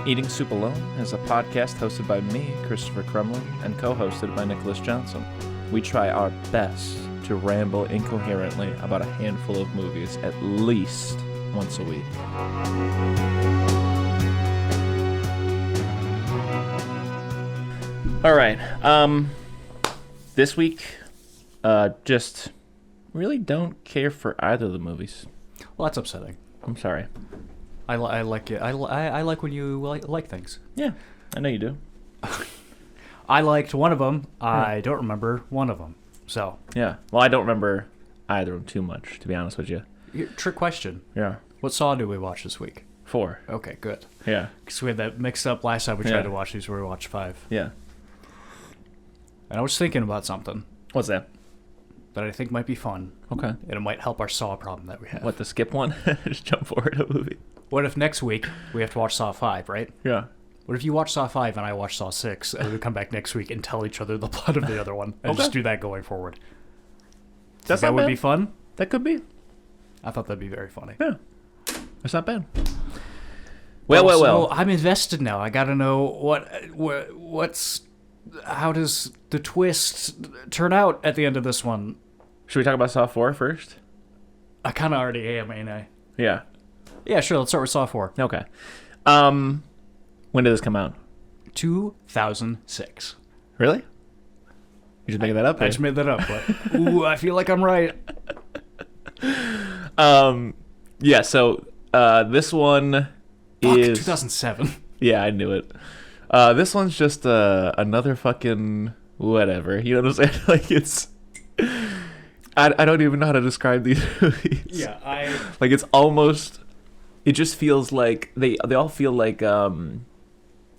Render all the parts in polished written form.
Eating Soup Alone is a podcast hosted by me, Christopher Crumley, and co-hosted by Nicholas Johnson. We try our best to ramble incoherently about a handful of movies at least once a week. All right. This week, just really don't care for either of the movies. Well, that's upsetting. I'm sorry. I like it. I like when you like things. Yeah, I know you do. I liked one of them. I don't remember one of them. So yeah. Well, I don't remember either of them too much, to be honest with you. Trick question. Yeah. What Saw did we watch this week? 4. Okay, good. Yeah. Because we had that mixed up last time we tried to watch these where we watched 5. Yeah. And I was thinking about something. What's that? That I think might be fun. Okay. And it might help our Saw problem that we have. What, the skip one? Just jump forward a movie. What if next week we have to watch Saw 5, right? Yeah. What if you watch Saw 5 and I watch Saw 6, and we come back next week and tell each other the plot of the other one, and just do that going forward? That would be fun? That could be. I thought that'd be very funny. Yeah. That's not bad. Well. I'm invested now. I gotta know what's... How does the twist turn out at the end of this one? Should we talk about Saw 4 first? I kind of already am, ain't I? Yeah. Yeah, sure. Let's start with Saw 4. Okay. When did this come out? 2006. Really? You just making that up? I just made that up, but ooh, I feel like I'm right. Yeah, so this one is 2007. Yeah, I knew it. This one's just another fucking whatever. You know what I'm saying? Like it's I don't even know how to describe these movies. Yeah, like it's almost. It just feels like they all feel like.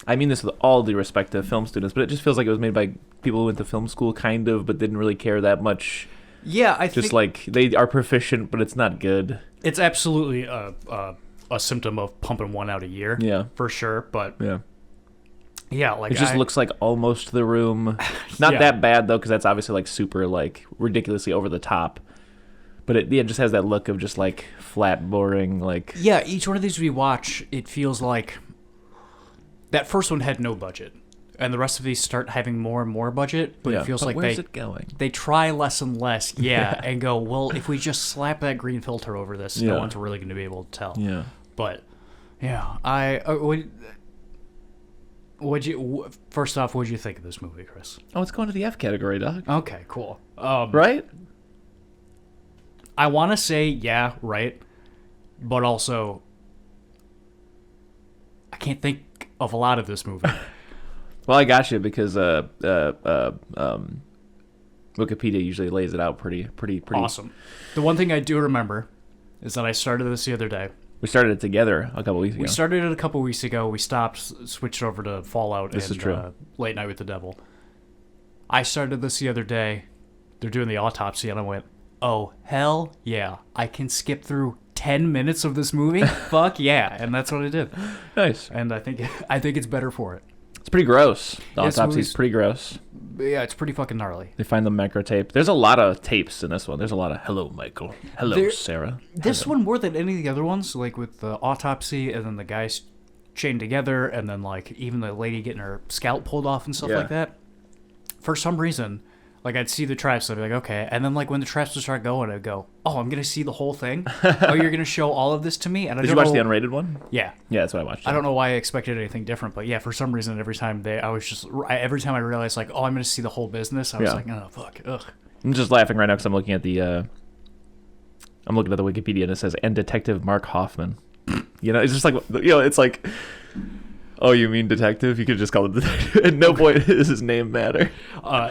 I mean this with all due respect to film students, but it just feels like it was made by people who went to film school, kind of, but didn't really care that much. Yeah, I just think like they are proficient, but it's not good. It's absolutely a symptom of pumping one out a year. Yeah, for sure. But yeah, like it just looks like Almost The Room. Not that bad though, because that's obviously like super like ridiculously over the top. But it just has that look of just like flat, boring, like... Yeah, each one of these we watch, it feels like... That first one had no budget. And the rest of these start having more and more budget. But it feels like where's it going? They try less and less, and go, well, if we just slap that green filter over this, no one's really going to be able to tell. Yeah. But, yeah, first off, what'd you think of this movie, Chris? Oh, it's going to the F category, dog. Okay, cool. Right? I want to say, yeah, right, but also, I can't think of a lot of this movie. Well, I got you, because Wikipedia usually lays it out pretty awesome. The one thing I do remember is that I started this the other day. We started it together a couple weeks ago. We started it a couple weeks ago. We stopped, switched over to Fallout this and is true. Late Night with the Devil. I started this the other day. They're doing the autopsy, and I went, oh, hell yeah. I can skip through 10 minutes of this movie? Fuck yeah. And that's what I did. Nice. And I think it's better for it. It's pretty gross. The autopsy's pretty gross. Yeah, it's pretty fucking gnarly. They find the micro tape. There's a lot of tapes in this one. There's a lot of, hello, Michael. Hello, Sarah. This one, more than any of the other ones, like with the autopsy and then the guys chained together and then like even the lady getting her scalp pulled off and stuff like that. For some reason... Like, I'd see the traps, I'd be like, okay. And then, like, when the traps would start going, I'd go, oh, I'm going to see the whole thing? Oh, you're going to show all of this to me? And Did you watch the unrated one? Yeah. Yeah, that's what I watched. I don't know why I expected anything different, but yeah, for some reason, every time every time I realized, like, oh, I'm going to see the whole business, I was like, oh, fuck, ugh. I'm just laughing right now because I'm looking at the Wikipedia, and it says, and Detective Mark Hoffman. You know, it's just like, it's like... Oh, you mean detective? You could just call him detective. At no point does his name matter.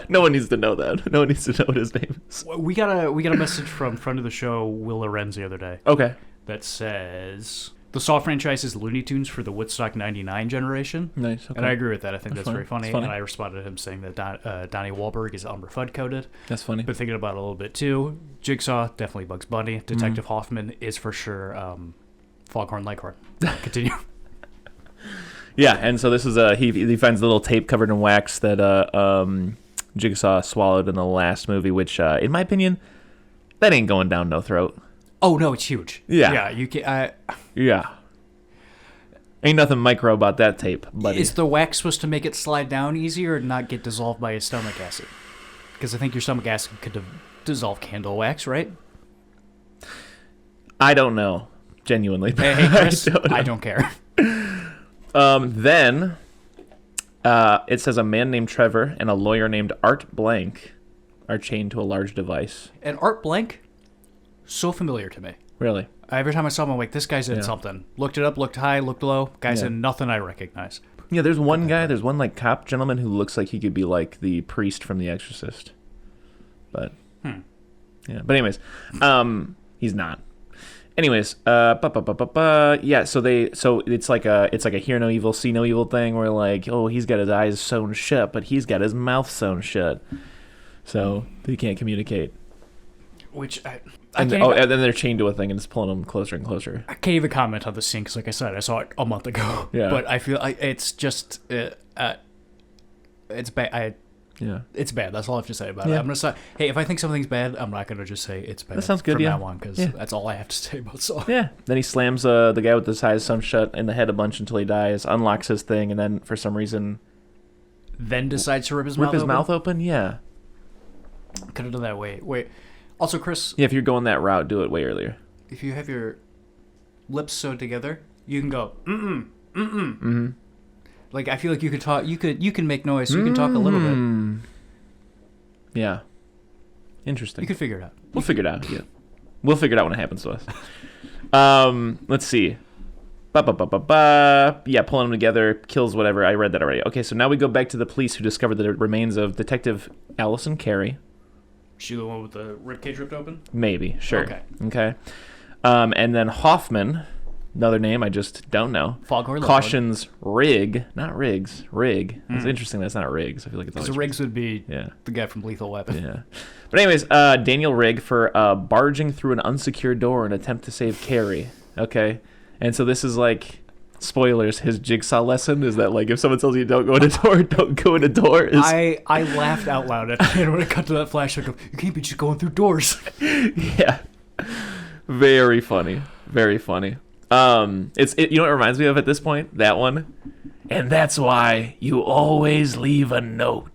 No one needs to know that. No one needs to know what his name is. We got a message from friend of the show, Will Lorenz, the other day. Okay. That says, the Saw franchise is Looney Tunes for the Woodstock 99 generation. Nice, okay. And I agree with that. I think that's very funny. funny. And I responded to him saying that Donnie Wahlberg is Umber Fudd coded. That's funny. But thinking about it a little bit, too, Jigsaw, definitely Bugs Bunny. Detective Hoffman is for sure Foghorn Leghorn. Continue. Yeah, and so this is he finds a little tape covered in wax that Jigsaw swallowed in the last movie, which in my opinion, that ain't going down no throat. Oh no, it's huge. Yeah, yeah, you can. Yeah. Ain't nothing micro about that tape, buddy. Is the wax supposed to make it slide down easier and not get dissolved by his stomach acid? Because I think your stomach acid could dissolve candle wax, right? I don't know, genuinely. Hey Chris, I don't care. Then it says a man named Trevor and a lawyer named Art Blank are chained to a large device. And Art Blank, so familiar to me. Really? Every time I saw him, I'm like, this guy's in something. Looked it up, looked high, looked low. Guy's in nothing I recognize. Yeah, there's one like cop gentleman who looks like he could be like the priest from The Exorcist. But yeah. But anyways, he's not. Anyways, yeah. So it's like a hear no evil, see no evil thing where like, oh, he's got his eyes sewn shut, but he's got his mouth sewn shut, so he can't communicate. Which and then they're chained to a thing and it's pulling them closer and closer. I can't even comment on the scene because, like I said, I saw it a month ago. Yeah. But I feel like it's just it's bad. Yeah. It's bad. That's all I have to say about it. I'm gonna say, hey, if I think something's bad, I'm not gonna just say it's bad. That sounds good. From yeah. now on, because that's all I have to say about Saw. Yeah. Then he slams the guy with his eyes sewn shut in the head a bunch until he dies. Unlocks his thing, and then for some reason, then decides to rip his mouth open. Yeah. Could have done that. Wait. Also, Chris. Yeah, if you're going that route, do it way earlier. If you have your lips sewed together, you can go Like, I feel like you could talk. You can make noise. So you can talk a little bit. Yeah. Interesting. You could figure it out. We'll figure it out. Yeah. We'll figure it out when it happens to us. Let's see. Yeah, pulling them together, kills whatever. I read that already. Okay, so now we go back to the police who discovered the remains of Detective Allison Carey. She the one with the ribcage ripped open? Maybe, sure. Okay. And then Hoffman, another name I just don't know. Foghorn cautions Rig, not Riggs. Rig. It's interesting that's not Riggs. I feel like it's always Riggs would be the guy from Lethal Weapon. Yeah. But anyways, Daniel Rigg for barging through an unsecured door in an attempt to save Carrie. Okay. And so this is like, spoilers, his jigsaw lesson is that like if someone tells you don't go in a door, don't go in a door. I laughed out loud at the end when it cut to that flash. I go, you can't be just going through doors. Yeah. Very funny. Very funny. You know what it reminds me of at this point? That one. And that's why you always leave a note.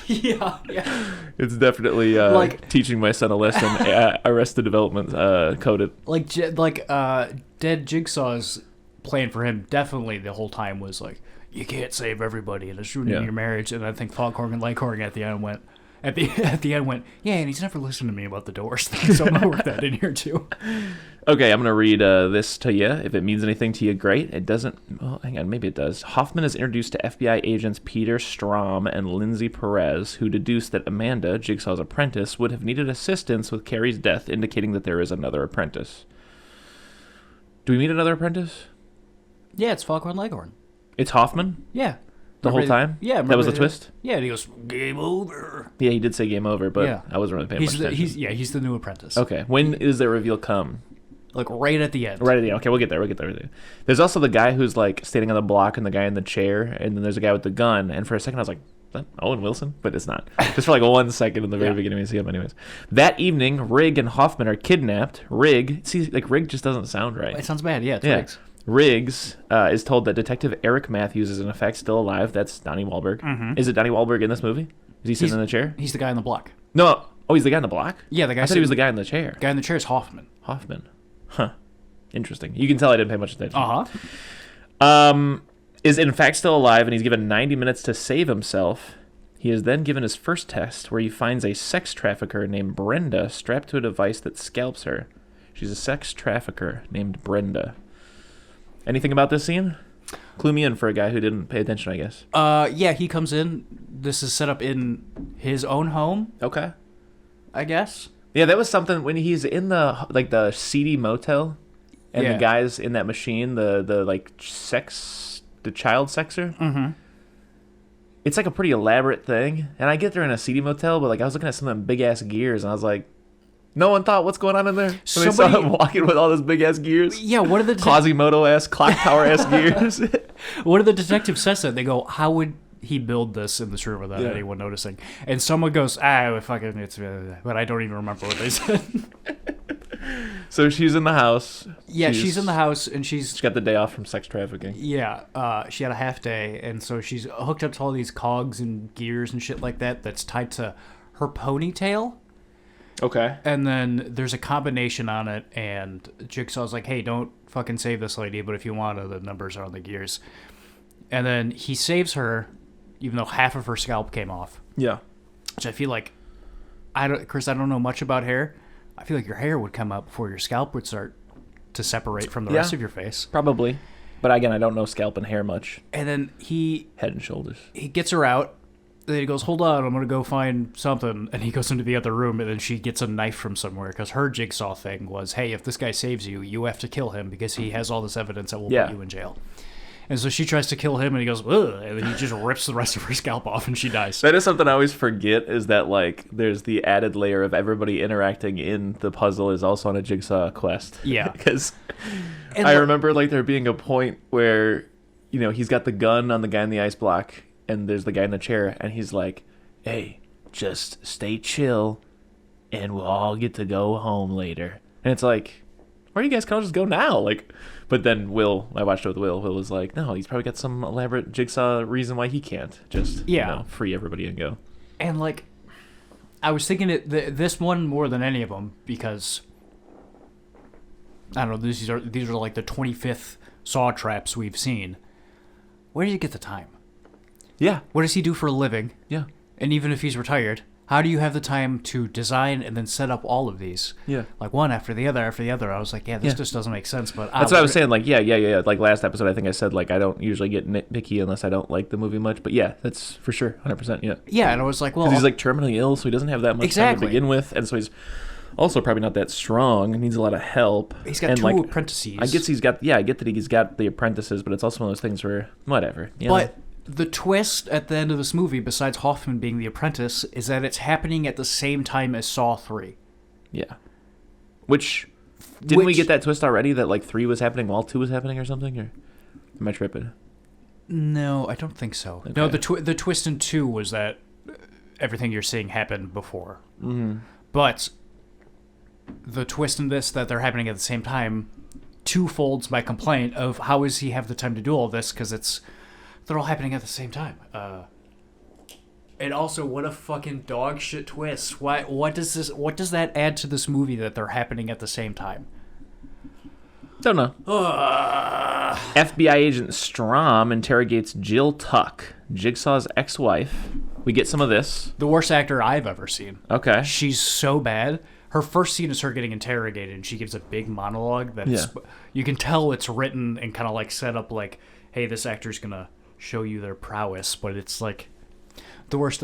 Yeah. It's definitely teaching my son a lesson. Arrested Development coded. Dead Jigsaw's plan for him definitely the whole time was like, you can't save everybody and it's ruining your marriage. And I think Foghorn and Leghorn at the end went, yeah, and he's never listened to me about the doors thing, so I'm gonna work that in here too. Okay, I'm gonna read this to you. If it means anything to you, great. It doesn't. Well, hang on, maybe it does. Hoffman is introduced to FBI agents Peter Strom and Lindsay Perez, who deduced that Amanda, Jigsaw's apprentice, would have needed assistance with Carrie's death, indicating that there is another apprentice. Do we meet another apprentice? Yeah, it's Foghorn Leghorn. It's Hoffman? Yeah. The whole time? Yeah. That was the twist? Yeah, and he goes, game over. Yeah, he did say game over, but I wasn't really paying much attention. He's the new apprentice. Okay. When does the reveal come? Like right at the end. Right at the end. Okay, we'll get there. There's also the guy who's like standing on the block and the guy in the chair, and then there's a guy with the gun, and for a second I was like, is that Owen Wilson? But it's not. Just for like 1 second in the very beginning we see him anyways. That evening, Rigg and Hoffman are kidnapped. Rigg just doesn't sound right. It sounds bad, it's Riggs. Riggs is told that Detective Eric Matthews is in effect still alive. That's Donnie Wahlberg. Mm-hmm. Is it Donnie Wahlberg in this movie? Is he sitting in the chair? He's the guy on the block. No. Oh, he's the guy in the block? Yeah, the guy. I thought he was the guy in the chair. Guy in the chair is Hoffman. Huh. Interesting. You can tell I didn't pay much attention. Is in fact still alive, and he's given 90 minutes to save himself. He is then given his first test, where he finds a sex trafficker named Brenda strapped to a device that scalps her. She's a sex trafficker named Brenda. Anything about this scene? Clue me in for a guy who didn't pay attention, I guess. Yeah, he comes in. This is set up in his own home. Okay. I guess. Yeah, that was something when he's in the seedy motel, and the guy's in that machine, the child sexer. Mm-hmm. It's like a pretty elaborate thing, and I get there in a seedy motel, but like I was looking at some of them big ass gears, and I was like, no one thought, what's going on in there? When they saw him walking with all those big ass gears. Yeah, what are the Quasimodo ass, clock tower ass gears? What are the detectives says that? They go, how would he built this in this room without anyone noticing. And someone goes, fucking, it's, but I don't even remember what they said. So she's in the house. Yeah, she's in the house, and she's got the day off from sex trafficking. Yeah, she had a half day, and so she's hooked up to all these cogs and gears and shit like that that's tied to her ponytail. Okay. And then there's a combination on it, and Jigsaw's like, hey, don't fucking save this lady, but if you want to, the numbers are on the gears. And then he saves her, even though half of her scalp came off. Yeah. Which I feel like, Chris, I don't know much about hair. I feel like your hair would come out before your scalp would start to separate from the rest of your face. Probably. But again, I don't know scalp and hair much. And then Head and shoulders. He gets her out. Then he goes, hold on, I'm going to go find something. And he goes into the other room, and then she gets a knife from somewhere. Because her Jigsaw thing was, hey, if this guy saves you, you have to kill him because he has all this evidence that will put you in jail. And so she tries to kill him, and he goes, ugh, and then he just rips the rest of her scalp off, and she dies. That is something I always forget, is that, like, there's the added layer of everybody interacting in the puzzle is also on a Jigsaw quest. Yeah. Because I remember, like, there being a point where, you know, he's got the gun on the guy in the ice block, and there's the guy in the chair, and he's like, hey, just stay chill, and we'll all get to go home later. And it's like, why do you guys can't just go now? Like, but then I watched it with Will. Will was like, no, he's probably got some elaborate Jigsaw reason why he can't just free everybody and go. And like, I was thinking this one more than any of them because I don't know. These are like the 25th Saw traps we've seen. Where do you get the time? Yeah. What does he do for a living? Yeah. And even if he's retired, how do you have the time to design and then set up all of these? Yeah. Like one after the other after the other. I was like, this just doesn't make sense. But that's what I was saying. Like, yeah. Like last episode, I think I said, like, I don't usually get nitpicky unless I don't like the movie much. But yeah, that's for sure. 100%. Yeah. Yeah. And I was like, well. Because he's like terminally ill, so he doesn't have that much time to begin with. And so he's also probably not that strong and needs a lot of help. He's got two apprentices. I get that he's got the apprentices, but it's also one of those things where, whatever. But the twist at the end of this movie, besides Hoffman being the apprentice, is that it's happening at the same time as Saw 3. Yeah. Which, didn't we get that twist already that like 3 was happening while 2 was happening or something? Or am I tripping? No, I don't think so. Okay. No, the twist in 2 was that everything you're seeing happened before. Mm-hmm. But the twist in this, that they're happening at the same time, twofolds my complaint of how does he have the time to do all this, because they're all happening at the same time. And also, what a fucking dog shit twist. What does that add to this movie that they're happening at the same time? Don't know. FBI agent Strom interrogates Jill Tuck, Jigsaw's ex-wife. We get some of this. The worst actor I've ever seen. Okay. She's so bad. Her first scene is her getting interrogated, and she gives a big monologue you can tell it's written and kind of like set up like, hey, this actor's gonna show you their prowess, but it's like the worst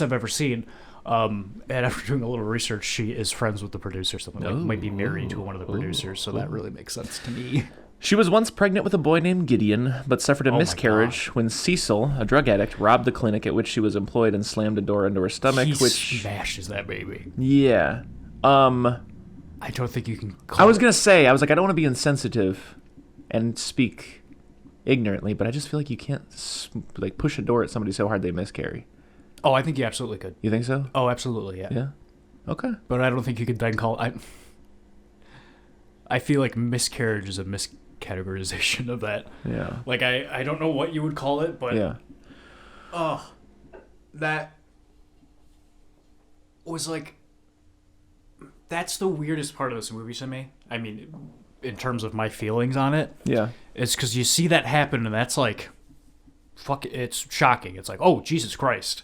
I've ever seen. And after doing a little research, she is friends with the producer, might be married to one of the producers, so that really makes sense to me. She was once pregnant with a boy named Gideon, but suffered a miscarriage when Cecil, a drug addict, robbed the clinic at which she was employed and slammed a door into her stomach. He smashes that baby. Yeah. I don't think you can I was going to say, I was like, I don't want to be insensitive and speak ignorantly, but I just feel like you can't like push a door at somebody so hard they miscarry. Oh, I think you absolutely could. You think so? Oh, absolutely, yeah. Yeah? Okay. But I don't think you could then call... I feel like miscarriage is a miscategorization of that. Yeah. Like, I don't know what you would call it, but... Yeah. Oh, that was like... That's the weirdest part of this movie to me. I mean, in terms of my feelings on it. Yeah. It's because you see that happen, and that's like... Fuck, it's shocking. It's like, oh, Jesus Christ.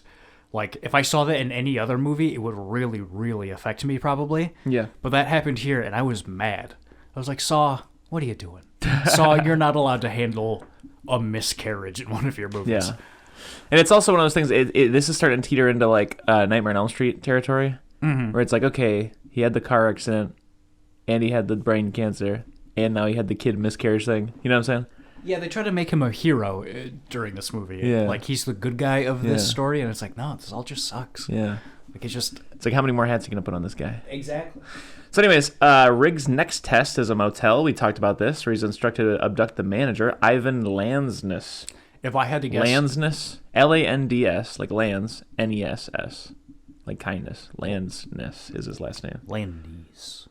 Like, if I saw that in any other movie, it would really, really affect me, probably. Yeah. But that happened here, and I was mad. I was like, Saw, what are you doing? Saw, you're not allowed to handle a miscarriage in one of your movies. Yeah. And it's also one of those things, this is starting to teeter into, like, Nightmare on Elm Street territory, where it's like, okay, he had the car accident, and he had the brain cancer, and now he had the kid miscarriage thing. You know what I'm saying? Yeah, they try to make him a hero during this movie. Yeah. Like, he's the good guy of this story, and it's like, no, this all just sucks. Yeah. Like, it's like, how many more hats are you going to put on this guy? Exactly. So anyways, Riggs' next test is a motel. We talked about this, where he's instructed to abduct the manager, Ivan Lansness. If I had to guess... Landsness. Lands, like lands, Ness. Like kindness. Landsness is his last name. Landese.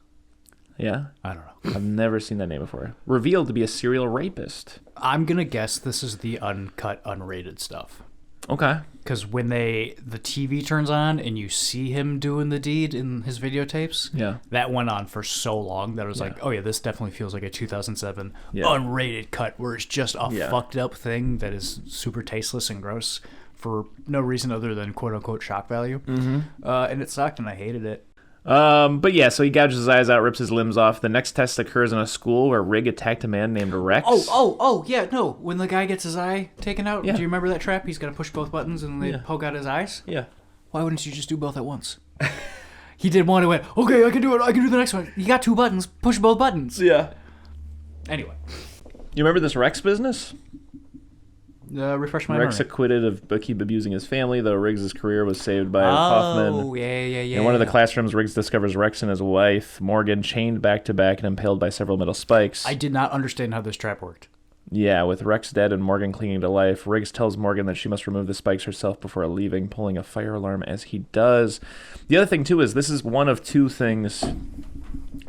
Yeah? I don't know. I've never seen that name before. Revealed to be a serial rapist. I'm going to guess this is the uncut, unrated stuff. Okay. Because when the TV turns on and you see him doing the deed in his videotapes, that went on for so long that I was like, oh yeah, this definitely feels like a 2007 unrated cut where it's just a fucked up thing that is super tasteless and gross for no reason other than quote unquote shock value. Mm-hmm. And it sucked and I hated it. But yeah, so he gouges his eyes out, rips his limbs off. The next test occurs in a school where Rig attacked a man named Rex. Yeah, no. When the guy gets his eye taken out, do you remember that trap? He's got to push both buttons and they poke out his eyes? Yeah. Why wouldn't you just do both at once? He did one and went, okay, I can do it. I can do the next one. You got 2 buttons. Push both buttons. Yeah. Anyway. You remember this Rex business? Refresh my Rex memory. acquitted of keep abusing his family, though Riggs' career was saved by Hoffman. Oh, yeah. In one of the classrooms, Riggs discovers Rex and his wife, Morgan, chained back to back and impaled by several metal spikes. I did not understand how this trap worked. Yeah, with Rex dead and Morgan clinging to life, Riggs tells Morgan that she must remove the spikes herself before leaving, pulling a fire alarm as he does. The other thing, too, is this is one of 2 things...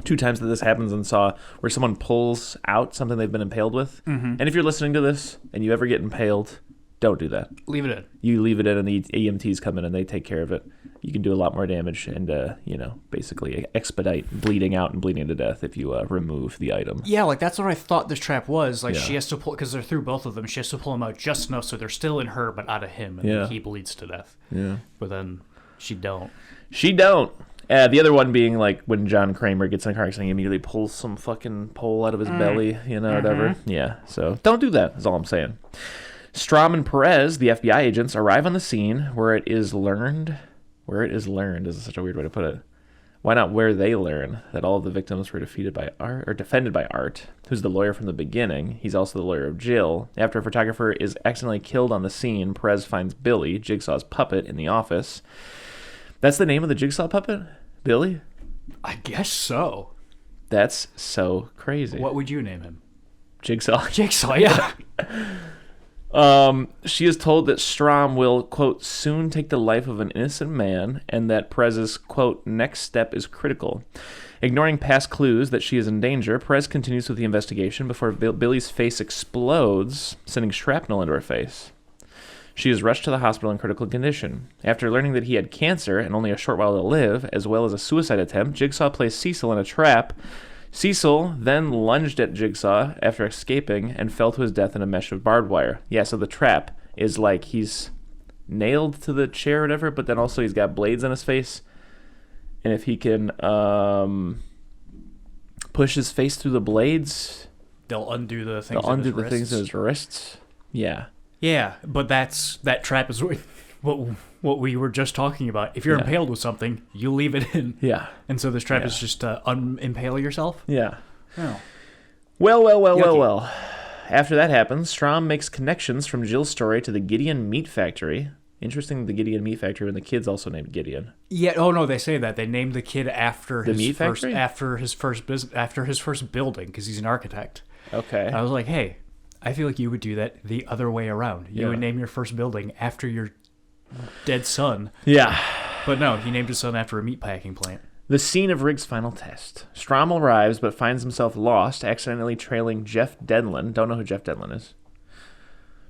2 times that this happens in Saw, where someone pulls out something they've been impaled with. Mm-hmm. And if you're listening to this and you ever get impaled, don't do that. Leave it in. You leave it in and the EMTs come in and they take care of it. You can do a lot more damage and, basically expedite bleeding out and bleeding to death if you remove the item. Yeah, like that's what I thought this trap was. Like she has to pull, because they're through both of them, she has to pull them out just enough so they're still in her but out of him. And then he bleeds to death. Yeah. But then she don't. She don't. The other one being like when John Kramer gets in a car accident, he immediately pulls some fucking pole out of his belly, whatever. Yeah, so don't do that, is all I'm saying. Strom and Perez, the FBI agents, arrive on the scene where it is learned is such a weird way to put it. Why not where they learn that all of the victims were defeated by Art, or defended by Art, who's the lawyer from the beginning. He's also the lawyer of Jill. After a photographer is accidentally killed on the scene, Perez finds Billy, Jigsaw's puppet, in the office. That's the name of the Jigsaw puppet? Billy? I guess so. That's so crazy. What would you name him? Jigsaw. Jigsaw, yeah. She is told that Strom will, quote, soon take the life of an innocent man, and that Perez's, quote, next step is critical. Ignoring past clues that she is in danger, Perez continues with the investigation before Billy's face explodes, sending shrapnel into her face. She is rushed to the hospital in critical condition. After learning that he had cancer and only a short while to live, as well as a suicide attempt, Jigsaw placed Cecil in a trap. Cecil then lunged at Jigsaw after escaping and fell to his death in a mesh of barbed wire. Yeah, so the trap is like he's nailed to the chair or whatever, but then also he's got blades on his face. And if he can push his face through the blades... They'll undo the things in his wrists. Yeah. Yeah, but that trap is what we were just talking about. If you're impaled with something, you leave it in. Yeah. And so this trap is just to unimpale yourself? Yeah. Oh. Well. After that happens, Strom makes connections from Jill's story to the Gideon Meat Factory. Interesting, the Gideon Meat Factory, when the kid's also named Gideon. Yeah. Oh no, they say that they named the kid after his first building because he's an architect. Okay. I was like, hey, I feel like you would do that the other way around. You would name your first building after your dead son. Yeah. But no, he named his son after a meatpacking plant. The scene of Riggs' final test. Strom arrives but finds himself lost, accidentally trailing Jeff Dedlin. Don't know who Jeff Dedlin is.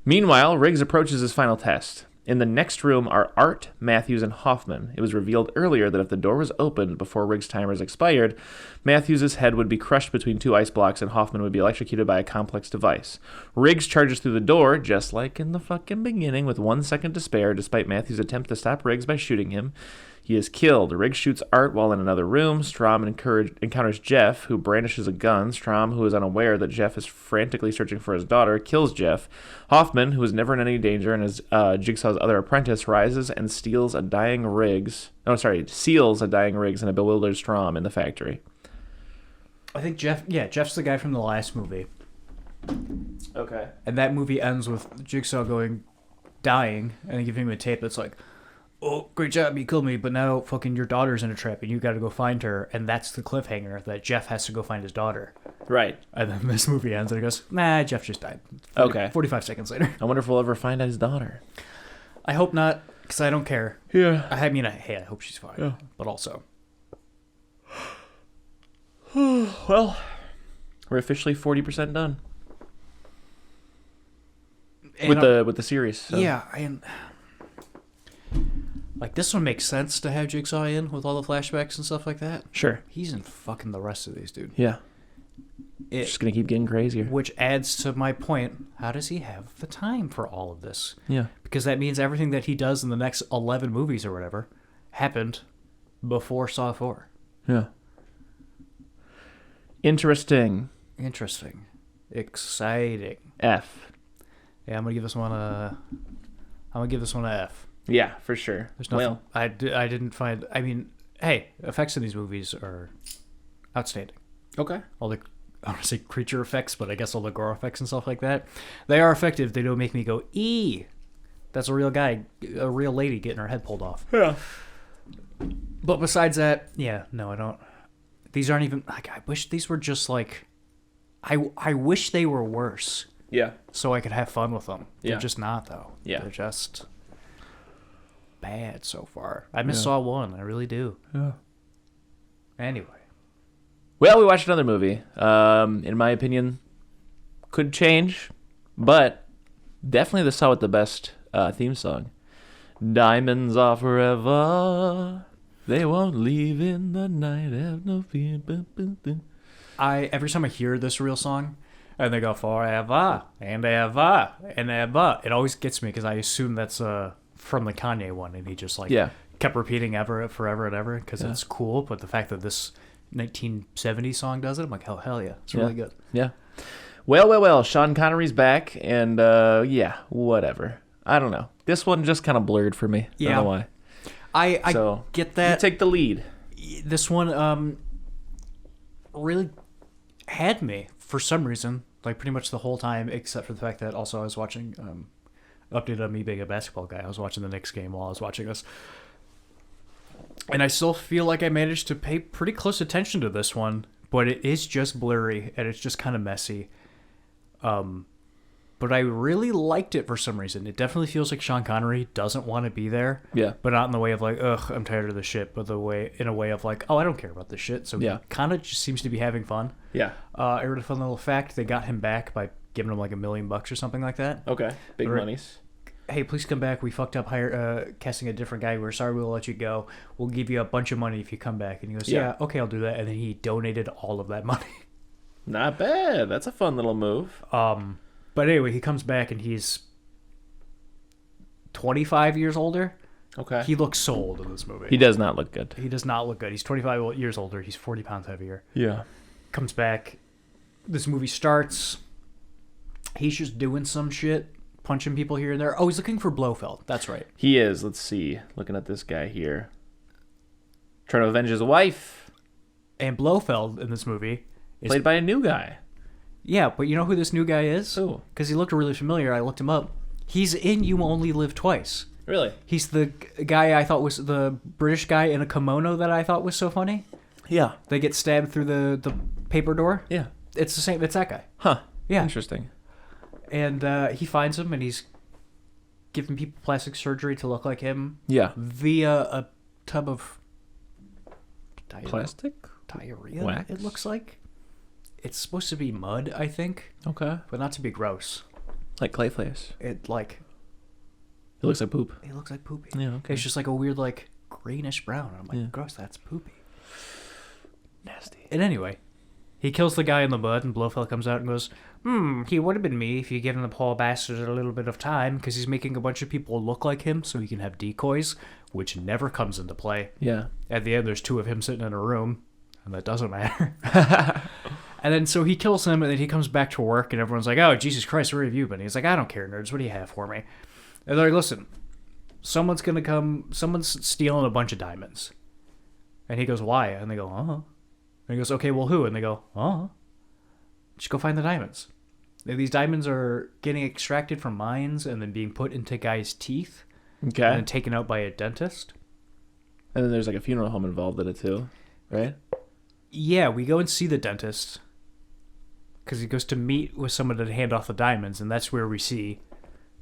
Meanwhile, Riggs approaches his final test. In the next room are Art, Matthews, and Hoffman. It was revealed earlier that if the door was opened before Riggs' timers expired, Matthews' head would be crushed between 2 ice blocks and Hoffman would be electrocuted by a complex device. Riggs charges through the door, just like in the fucking beginning, with 1 second to spare, despite Matthews' attempt to stop Riggs by shooting him. He is killed. Riggs shoots Art while in another room. Strom encounters Jeff, who brandishes a gun. Strom, who is unaware that Jeff is frantically searching for his daughter, kills Jeff. Hoffman, who is never in any danger and is Jigsaw's other apprentice, rises and seals a dying Riggs in a bewildered Strom in the factory. I think Jeff's the guy from the last movie. Okay. And that movie ends with Jigsaw dying, and they give him a tape that's like, oh, great job, you killed me, but now fucking your daughter's in a trap and you got to go find her, and that's the cliffhanger that Jeff has to go find his daughter. Right. And then this movie ends and it goes, nah, Jeff just died. 45 seconds later. I wonder if we'll ever find his daughter. I hope not, because I don't care. Yeah. I mean, hey, I hope she's fine. Yeah. But also. Well, we're officially 40% done. With the series. So. Yeah, like, this one makes sense to have Jigsaw in with all the flashbacks and stuff like that. Sure. He's in fucking the rest of these, dude. Yeah. It's just going to keep getting crazier. Which adds to my point, how does he have the time for all of this? Yeah. Because that means everything that he does in the next 11 movies or whatever happened before Saw 4. Yeah. Interesting. Exciting. F. Yeah, I'm gonna give this one a F. Yeah, for sure. There's nothing. I didn't find. I mean, hey, effects in these movies are outstanding. Okay. All the, I want to say creature effects, but I guess all the gore effects and stuff like that, they are effective. They don't make me go, "Ee, that's a real guy, a real lady getting her head pulled off." Yeah. But besides that, yeah, no, I don't. These aren't even like. I wish these were just like. I wish they were worse. Yeah. So I could have fun with them. Yeah. They're just not, though. Yeah. They're just bad so far. I miss Saw 1. I really do. Yeah. Anyway. Well, we watched another movie. In my opinion, could change, but definitely the Saw with the best theme song. Diamonds are forever. They won't leave in the night. Have no fear. Every time I hear this real song, and they go forever and ever and ever, it always gets me because I assume that's from the Kanye one, and he just kept repeating ever, forever, and ever because it's cool. But the fact that this 1970s song does it, I'm like, hell yeah, it's really good. Yeah. Well. Sean Connery's back, and whatever. I don't know. This one just kind of blurred for me. Yeah. I don't know why. I get that. You take the lead. This one really had me for some reason, like pretty much the whole time, except for the fact that also I was watching update on me being a basketball guy. I was watching the Knicks game while I was watching this, and I still feel like I managed to pay pretty close attention to this one, but it is just blurry and it's just kind of messy. But I really liked it for some reason. It definitely feels like Sean Connery doesn't want to be there. Yeah. But not in the way of like, ugh, I'm tired of this shit, but in a way of like, oh, I don't care about this shit. So he kind of just seems to be having fun. Yeah. I read a fun little fact. They got him back by giving him like $1 million or something like that. Okay. Big monies. Hey, please come back. We fucked up casting a different guy. We're sorry we'll let you go. We'll give you a bunch of money if you come back. And he goes, yeah, okay, I'll do that. And then he donated all of that money. Not bad. That's a fun little move. But anyway, he comes back and he's 25 years older. Okay. He looks so old in this movie. He does not look good. He does not look good. He's 25 years older. He's 40 pounds heavier. Yeah. Comes back. This movie starts. He's just doing some shit, punching people here and there. Oh, he's looking for Blofeld. That's right. He is. Let's see. Looking at this guy here. Trying to avenge his wife. And Blofeld in this movie is played by a new guy. Yeah, but you know who this new guy is? Who? Because he looked really familiar. I looked him up. He's in You Only Live Twice. Really? He's the guy I thought was the British guy in a kimono that I thought was so funny. Yeah. They get stabbed through the paper door. Yeah. It's the same. It's that guy. Huh. Yeah. Interesting. And he finds him, and he's giving people plastic surgery to look like him. Yeah. Via a tub of plastic? Diarrhea, wax? It looks like. It's supposed to be mud, I think. Okay. But not to be gross. Like clay flakes. It looks like poop. It looks like poopy. Yeah, okay. It's just like a weird, like, greenish brown. I'm like, gross, that's poopy. Nasty. And anyway, he kills the guy in the mud, and Blofeld comes out and goes, he would have been me if you'd given the poor bastard a little bit of time, because he's making a bunch of people look like him so he can have decoys, which never comes into play. Yeah. At the end, there's 2 of him sitting in a room, and that doesn't matter. And then so he kills him, and then he comes back to work, and everyone's like, oh, Jesus Christ, where have you been? He's like, I don't care, nerds. What do you have for me? And they're like, listen, someone's stealing a bunch of diamonds. And he goes, why? And they go, And he goes, okay, well, who? And they go, just go find the diamonds. And these diamonds are getting extracted from mines and then being put into guys' teeth. Okay. And then taken out by a dentist. And then there's like a funeral home involved in it too, right? Yeah, we go and see the dentist because he goes to meet with someone to hand off the diamonds, and that's where we see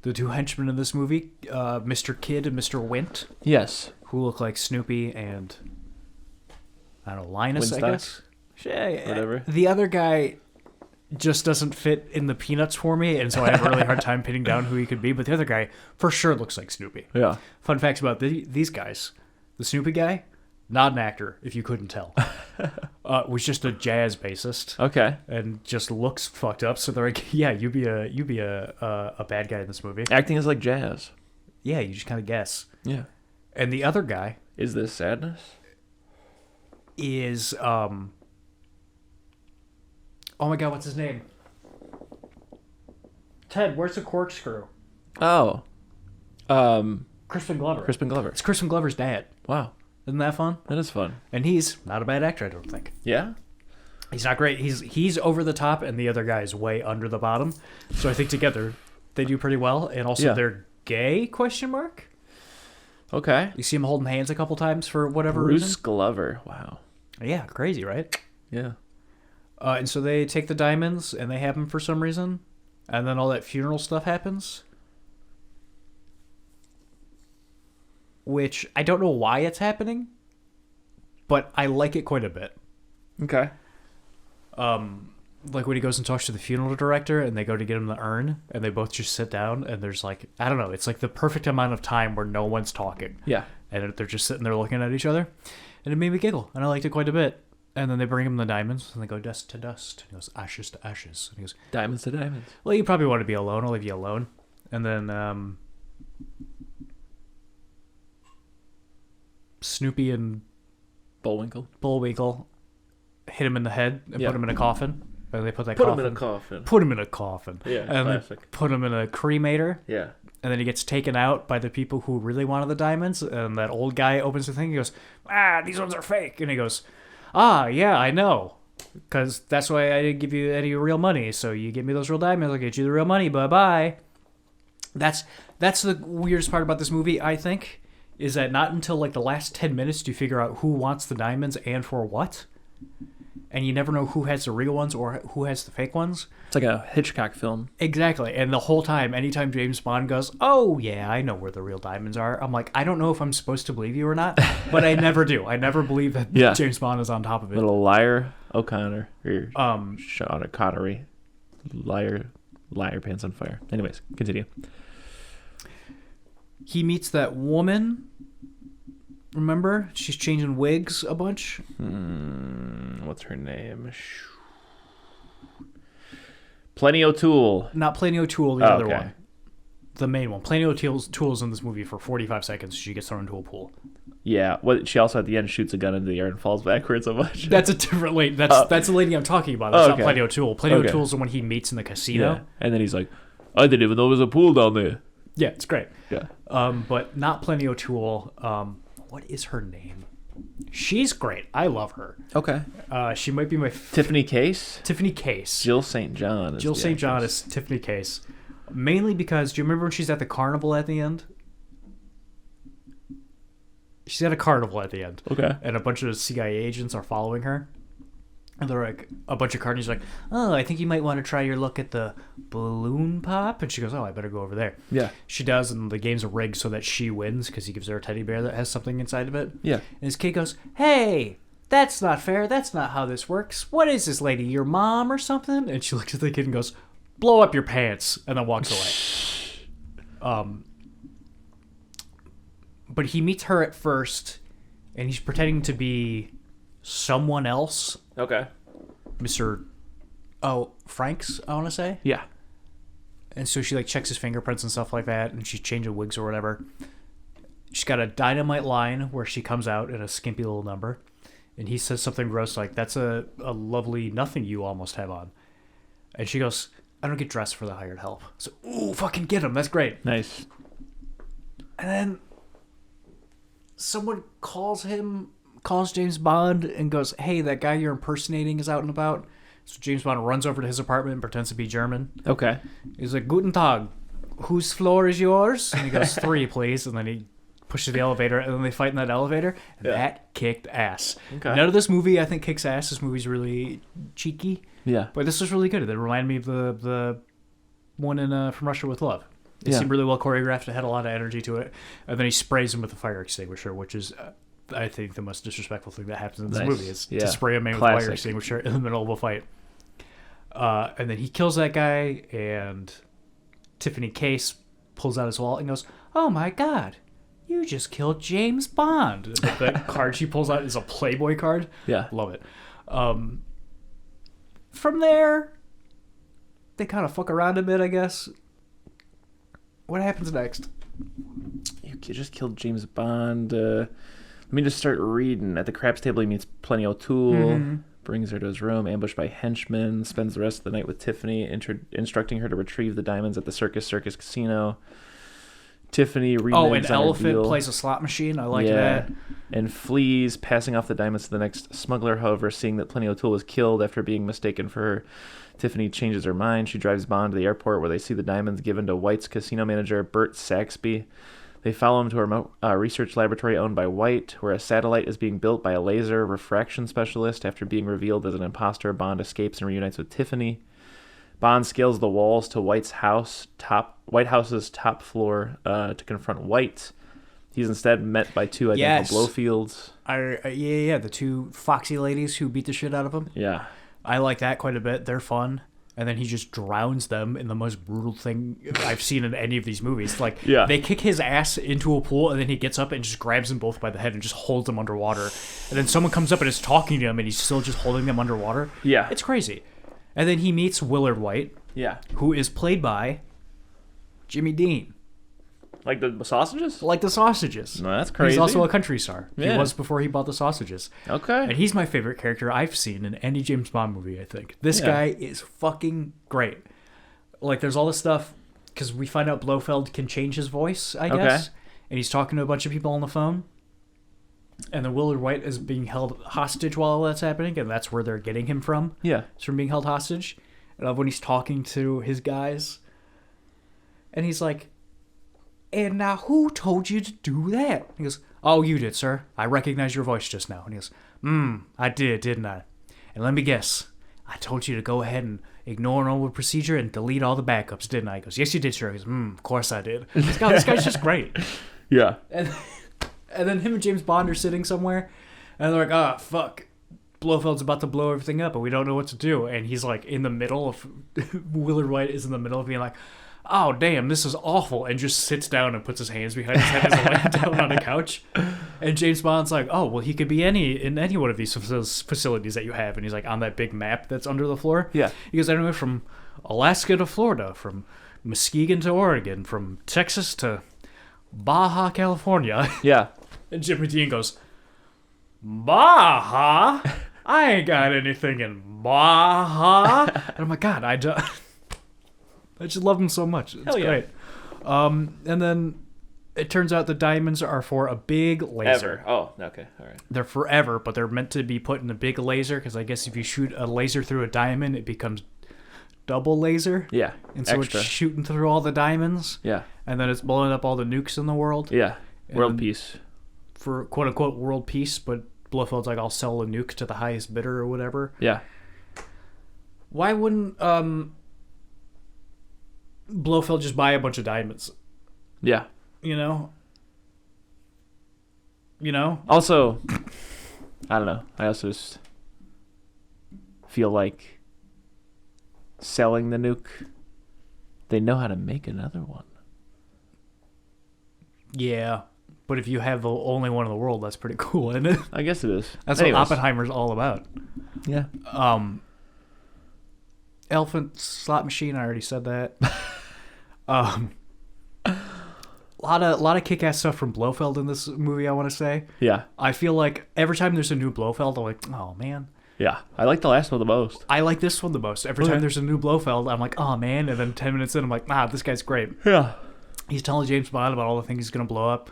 the two henchmen in this movie, Mr. Kidd and Mr. Wint. Yes. Who look like Snoopy and, I don't know, Linus, Winstock? I guess? Whatever. The other guy just doesn't fit in the peanuts for me, and so I have a really hard time pinning down who he could be, but the other guy for sure looks like Snoopy. Yeah. Fun facts about these guys. The Snoopy guy, not an actor, if you couldn't tell. Was just a jazz bassist. Okay. And just looks fucked up, so they're like, yeah, you'd be a bad guy in this movie. Acting is like jazz. Yeah, you just kind of guess. Yeah. And the other guy Is this sadness? is oh my god, what's his name? Ted, where's the corkscrew? Oh. Crispin Glover. Crispin Glover. It's Crispin Glover's dad. Wow. Isn't that fun? That is fun. And he's not a bad actor, I don't think. Yeah? He's not great. He's over the top, and the other guy is way under the bottom. So I think together they do pretty well. And also they're gay? Question mark. Okay. You see him holding hands a couple times for whatever Bruce reason. Glover. Wow. Yeah, crazy, right? Yeah. And so they take the diamonds, and they have them for some reason. And then all that funeral stuff happens. Which, I don't know why it's happening. But I like it quite a bit. Okay. Like when he goes and talks to the funeral director, and they go to get him the urn, and they both just sit down, and there's like, I don't know, it's like the perfect amount of time where no one's talking. Yeah. And they're just sitting there looking at each other. And it made me giggle, and I liked it quite a bit. And then they bring him the diamonds, and they go dust to dust. And he goes ashes to ashes. And he goes, Diamonds to diamonds. well, you probably want to be alone. I'll leave you alone. And then Snoopy and Bullwinkle hit him in the head and put him in a coffin. And they put that Put coffin. him in a coffin. Put him in a coffin. Yeah, and classic. They put him in a cremator. Yeah. And then he gets taken out by the people who really wanted the diamonds. And that old guy opens the thing. He goes, these ones are fake. And he goes, yeah, I know. Because that's why I didn't give you any real money. So you give me those real diamonds, I'll get you the real money. Bye-bye. That's the weirdest part about this movie, I think, is that not until like the last 10 minutes do you figure out who wants the diamonds and for what. And you never know who has the real ones or who has the fake ones. It's like a Hitchcock film. Exactly. And the whole time, anytime James Bond goes, oh, yeah, I know where the real diamonds are, I'm like, I don't know if I'm supposed to believe you or not, but I never do. I never believe that James Bond is on top of it. Little liar O'Connor. Or Sean Connery. Liar pants on fire. Anyways, continue. He meets that woman. Remember? She's changing wigs a bunch. What's her name? Plenty O'Toole. Not Plenty O'Toole, the other one. The main one. Plenty O'Toole's in this movie for 45 seconds. She gets thrown into a pool. Yeah. She also at the end shoots a gun into the air and falls backwards a bunch. That's a different lady. That's the lady I'm talking about. That's not Plenty O'Toole. Plenty O'Toole's the one he meets in the casino. Yeah. And then he's like, I didn't even know there was a pool down there. Yeah, it's great. Yeah. But not Plenty O'Toole. What is her name? She's great. I love her. Okay. She might be my... Tiffany Case? Tiffany Case. Jill St. John. Jill St. John is Tiffany Case. Mainly because, do you remember when she's at the carnival at the end? She's at a carnival at the end. Okay. And a bunch of CIA agents are following her. And they're like, a bunch of carnies are like, oh, I think you might want to try your luck at the balloon pop. And she goes, oh, I better go over there. Yeah. She does, and the game's rigged so that she wins because he gives her a teddy bear that has something inside of it. Yeah. And his kid goes, hey, that's not fair. That's not how this works. What is this lady, your mom or something? And she looks at the kid and goes, blow up your pants, and then walks away. But he meets her at first, and he's pretending to be someone else. Okay. Mr. Franks, I want to say. Yeah. And so she like checks his fingerprints and stuff like that, and she's changing wigs or whatever. She's got a dynamite line where she comes out in a skimpy little number, and he says something gross like, that's a lovely nothing you almost have on. And she goes, I don't get dressed for the hired help. So, ooh, fucking get him. That's great. Nice. And then someone calls James Bond and goes, hey, that guy you're impersonating is out and about. So James Bond runs over to his apartment and pretends to be German. Okay. He's like, Guten Tag. whose floor is yours? And he goes, 3, please. And then he pushes the elevator, and then they fight in that elevator. And that kicked ass. Okay. None of this movie, I think, kicks ass. This movie's really cheeky. Yeah. But this was really good. It reminded me of the one in From Russia with Love. It seemed really well choreographed. It had a lot of energy to it. And then he sprays him with a fire extinguisher, which is, I think, the most disrespectful thing that happens in this movie is to spray a man with a fire extinguisher in the middle of a fight. And then he kills that guy, and Tiffany Case pulls out his wallet and goes, "Oh my God, you just killed James Bond." The card she pulls out is a Playboy card. Yeah. Love it. From there, they kind of fuck around a bit, I guess. What happens next? You just killed James Bond. Let me just start reading. At the craps table, he meets Plenty O'Toole, brings her to his room, ambushed by henchmen, spends the rest of the night with Tiffany, instructing her to retrieve the diamonds at the Circus Casino. Tiffany reneges an elephant plays a slot machine. I like that. And flees, passing off the diamonds to the next smuggler. However, seeing that Plenty O'Toole was killed after being mistaken for her, Tiffany changes her mind. She drives Bond to the airport where they see the diamonds given to White's casino manager, Bert Saxby. They follow him to a remote research laboratory owned by White, where a satellite is being built by a laser refraction specialist. After being revealed as an imposter, Bond escapes and reunites with Tiffany. Bond scales the walls to White House's top floor to confront White. He's instead met by 2 identical Blofelds. The 2 foxy ladies who beat the shit out of him. Yeah. I like that quite a bit. They're fun. And then he just drowns them in the most brutal thing I've seen in any of these movies. They kick his ass into a pool, and then he gets up and just grabs them both by the head and just holds them underwater. And then someone comes up and is talking to him, and he's still just holding them underwater. Yeah. It's crazy. And then he meets Willard White, who is played by Jimmy Dean. Like the sausages? Like the sausages. No, that's crazy. He's also a country star. Yeah. He was before he bought the sausages. Okay. And he's my favorite character I've seen in any James Bond movie, I think. This guy is fucking great. Like, there's all this stuff, because we find out Blofeld can change his voice, I guess. Okay. And he's talking to a bunch of people on the phone. And then Willard White is being held hostage while all that's happening, and that's where they're getting him from. Yeah. It's from being held hostage. And I love when he's talking to his guys. And he's like, "And now who told you to do that?" He goes, "Oh, you did, sir. I recognized your voice just now." And he goes, "I did, didn't I? And let me guess. I told you to go ahead and ignore normal procedure and delete all the backups, didn't I?" He goes, "Yes, you did, sir." He goes, "Of course I did." This guy's just great. Yeah. And then him and James Bond are sitting somewhere, and they're like, fuck. Blofeld's about to blow everything up, but we don't know what to do. And he's like in the middle of... Willard White is in the middle of being like, "Oh, damn, this is awful," and just sits down and puts his hands behind his head as he lays down on a couch. And James Bond's like, "Oh, well, he could be in any one of these facilities that you have." And he's like on that big map that's under the floor. Yeah. He goes, "Anyway, from Alaska to Florida, from Muskegon to Oregon, from Texas to Baja, California." Yeah. And Jimmy Dean goes, "Baja? I ain't got anything in Baja." And I'm like, God, I just love him so much. It's great. And then it turns out the diamonds are for a big laser. Ever. Oh, okay. All right. They're forever, but they're meant to be put in a big laser, because I guess if you shoot a laser through a diamond, it becomes double laser. Yeah. And so extra. It's shooting through all the diamonds. Yeah. And then it's blowing up all the nukes in the world. Yeah. World peace. For quote-unquote world peace, but Blofeld's like, "I'll sell a nuke to the highest bidder," or whatever. Yeah. Why wouldn't Blofeld just buy a bunch of diamonds? Yeah. You know? Also, I don't know. I also just feel like selling the nuke, they know how to make another one. Yeah. But if you have the only one in the world, that's pretty cool, isn't it? I guess it is. That's what Oppenheimer's all about. Yeah. Elephant slot machine, I already said that. A lot of kick-ass stuff from Blofeld in this movie, I want to say. Yeah. I feel like every time there's a new Blofeld, I'm like, oh, man. Yeah. I like the last one the most. I like this one the most. Every time there's a new Blofeld, I'm like, oh, man. And then 10 minutes in, I'm like, this guy's great. Yeah. He's telling James Bond about all the things he's going to blow up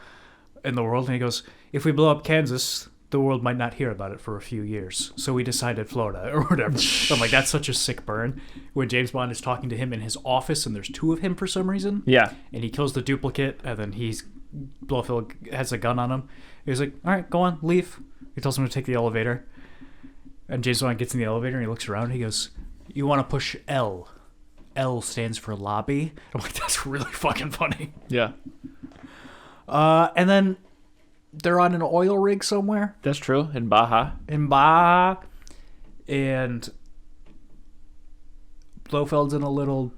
in the world, and he goes, "If we blow up Kansas, the world might not hear about it for a few years. So we decided Florida or whatever. I'm like, that's such a sick burn. When James Bond is talking to him in his office and there's two of him for some reason. Yeah. And he kills the duplicate and then Blofeld has a gun on him. He's like, all right, go on, leave. He tells him to take the elevator. And James Bond gets in the elevator and he looks around and he goes, you want to push L. L stands for lobby. I'm like, that's really fucking funny. Yeah. And then they're on an oil rig somewhere. That's true. In Baja. And Blofeld's in a little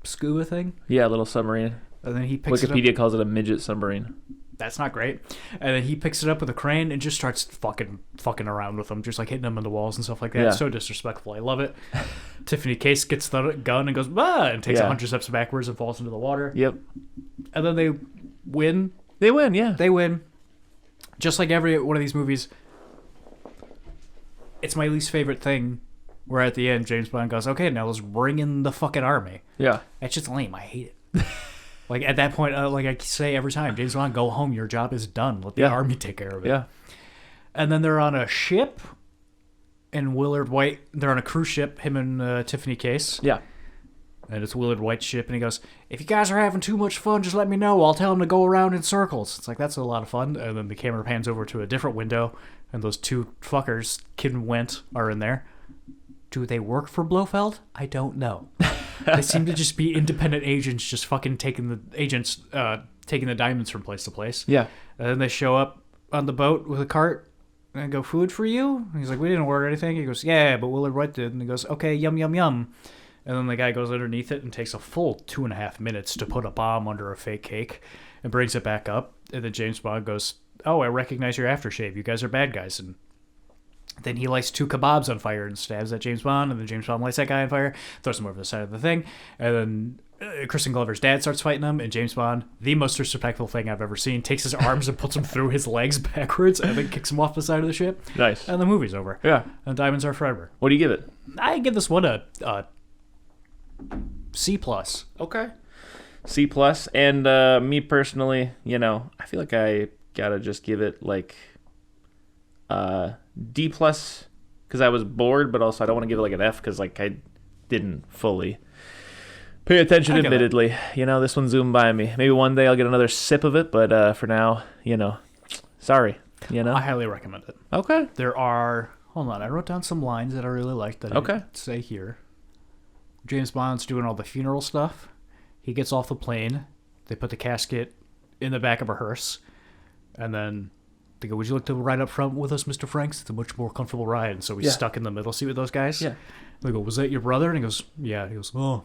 scuba thing. Yeah, a little submarine. And then he picks Wikipedia it up. calls it a midget submarine. That's not great. And then he picks it up with a crane and just starts fucking around with them, just like hitting them in the walls and stuff like that. Yeah. So disrespectful. I love it. Tiffany Case gets the gun and goes, bah, and takes 100 steps backwards and falls into the water. Yep. And then they win. They win, yeah. They win. Just like every one of these movies, it's my least favorite thing where at the end James Bond goes, okay, now let's bring in the fucking army. Yeah. That's just lame. I hate it. Like, at that point, like I say every time, James Bond, go home. Your job is done. Let the army take care of it. Yeah. And then they're on a ship, and Willard White, they're on a cruise ship, him and Tiffany Case. Yeah. And it's Willard White's ship, and he goes, if you guys are having too much fun, just let me know. I'll tell them to go around in circles. It's like, that's a lot of fun. And then the camera pans over to a different window, and those two fuckers, Kid and Went, are in there. Do they work for Blofeld? I don't know. They seem to just be independent agents, just fucking taking the diamonds from place to place. Yeah. And then they show up on the boat with a cart and I go, food for you? And he's like, we didn't order anything. He goes, yeah, but Willard White did. And he goes, okay, yum, yum, yum. And then the guy goes underneath it and takes a full 2.5 minutes to put a bomb under a fake cake and brings it back up. And then James Bond goes, oh, I recognize your aftershave. You guys are bad guys. And then he lights 2 kebabs on fire and stabs at James Bond, and then James Bond lights that guy on fire, throws him over the side of the thing, and then Kristen Glover's dad starts fighting him, and James Bond, the most disrespectful thing I've ever seen, takes his arms and puts them through his legs backwards, and then kicks him off the side of the ship. Nice. And the movie's over. Yeah. And diamonds are forever. What do you give it? I give this one a C+. Okay. C+. And me personally, I feel like I gotta just give it like D+, because I was bored, but also I don't want to give it like an F because like I didn't fully pay attention, admittedly. This one zoomed by me. Maybe one day I'll get another sip of it, but for now, sorry. I highly recommend it. Okay. There are, hold on, I wrote down some lines that I really liked that I didn't say here. James Bond's doing all the funeral stuff. He gets off the plane. They put the casket in the back of a hearse, and then they go, would you like to ride up front with us, Mr. Franks? It's a much more comfortable ride. And so he's stuck in the middle seat with those guys. Yeah. They go, was that your brother? And he goes, yeah. He goes, oh,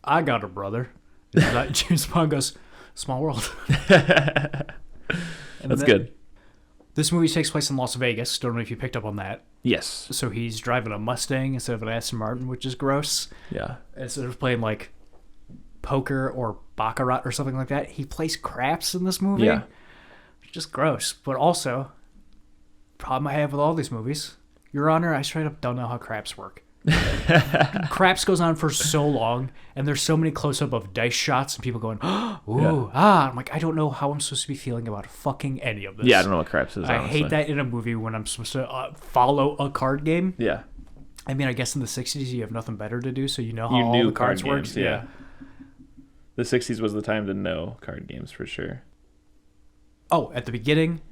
I got a brother. And James Bond goes, small world. That's good. This movie takes place in Las Vegas. Don't know if you picked up on that. Yes. So he's driving a Mustang instead of an Aston Martin, which is gross. Yeah. Instead of playing like poker or baccarat or something like that, he plays craps in this movie. Yeah. Just gross. But also, problem I have with all these movies, Your Honor, I straight up don't know how craps work. Craps goes on for so long, and there's so many close-up of dice shots and people going, ooh, I'm like, I don't know how I'm supposed to be feeling about fucking any of this. Yeah, I don't know what craps is, I honestly. hate that in a movie when I'm supposed to follow a card game. Yeah. I mean, I guess in the 60s you have nothing better to do, so you know how all the cards work. Yeah. The 60s was the time to know card games for sure. Oh, at the beginning,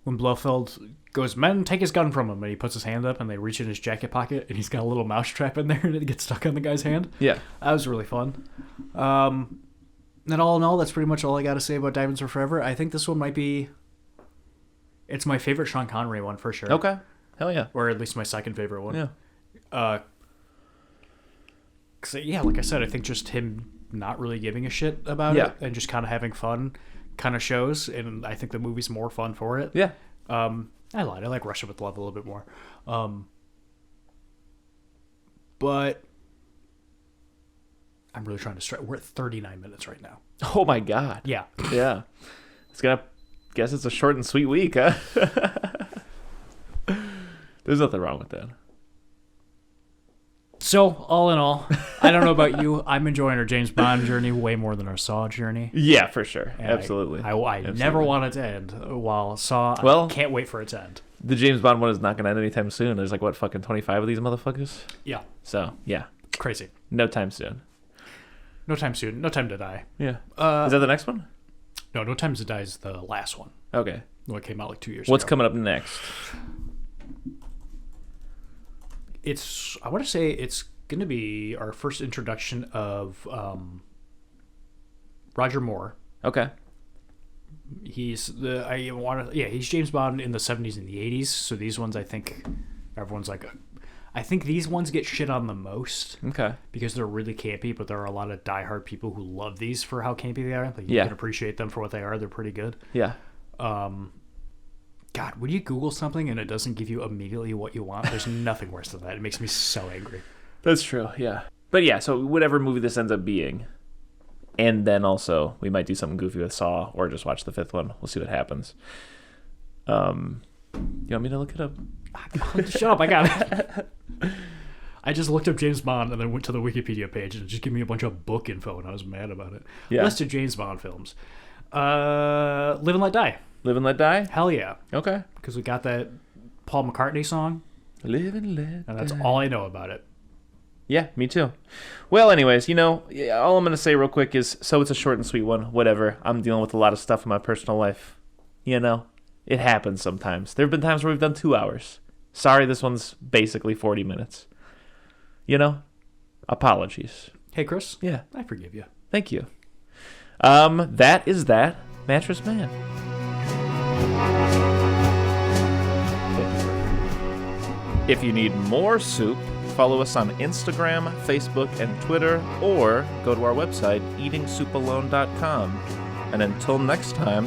when Blofeld goes, men, take his gun from him, and he puts his hand up, and they reach in his jacket pocket, and he's got a little mouse trap in there, and it gets stuck on the guy's hand. Yeah. That was really fun. And all in all, that's pretty much all I got to say about Diamonds Are Forever. I think this one might be... It's my favorite Sean Connery one, for sure. Okay. Hell yeah. Or at least my second favorite one. Yeah. Cause, yeah, like I said, I think just him not really giving a shit about it and just kind of having fun kind of shows, and I think the movie's more fun for it. Yeah. I lied. I like Russia with Love a little bit more. But I'm really trying to strike. We're at 39 minutes right now. Oh my God. Yeah. Yeah. Guess it's a short and sweet week, huh? There's nothing wrong with that. So, all in all, I don't know about you. I'm enjoying our James Bond journey way more than our Saw journey. Yeah, for sure. And Absolutely. I never want it to end. While Saw, Well, I can't wait for it to end. The James Bond one is not going to end anytime soon. There's like, what, fucking 25 of these motherfuckers? Yeah. So, yeah. Crazy. No time soon. No time soon. No Time to Die. Yeah. Is that the next one? No, No Time to Die is the last one. Okay. What came out like 2 years What's ago. coming up next? I want to say it's going to be our first introduction of Roger Moore. Okay. He's he's James Bond in the 70s and the 80s. So these ones, I think everyone's like, I think these ones get shit on the most. Okay. Because they're really campy, but there are a lot of diehard people who love these for how campy they are. Like, you can appreciate them for what they are. They're pretty good. Yeah. God, when you Google something and it doesn't give you immediately what you want, there's nothing worse than that. It makes me so angry. That's true, yeah. But yeah, so whatever movie this ends up being, and then also we might do something goofy with Saw or just watch the fifth one. We'll see what happens. You want me to look it up? Shut up, I got it. I just looked up James Bond and then went to the Wikipedia page and it just gave me a bunch of book info and I was mad about it. Yeah. List of James Bond films. Live and Let Die. Live and Let Die? Hell yeah. Okay. Because we got that Paul McCartney song. Live and Let And that's Die. all I know about it. Yeah, me too. Well, anyways, all I'm going to say real quick is, so it's a short and sweet one. Whatever. I'm dealing with a lot of stuff in my personal life. It happens sometimes. There have been times where we've done 2 hours. Sorry, this one's basically 40 minutes. Apologies. Hey, Chris. Yeah. I forgive you. Thank you. That is that. Mattress Man. If you need more soup, follow us on Instagram, Facebook, and Twitter, or go to our website, eatingsoupalone.com. And until next time,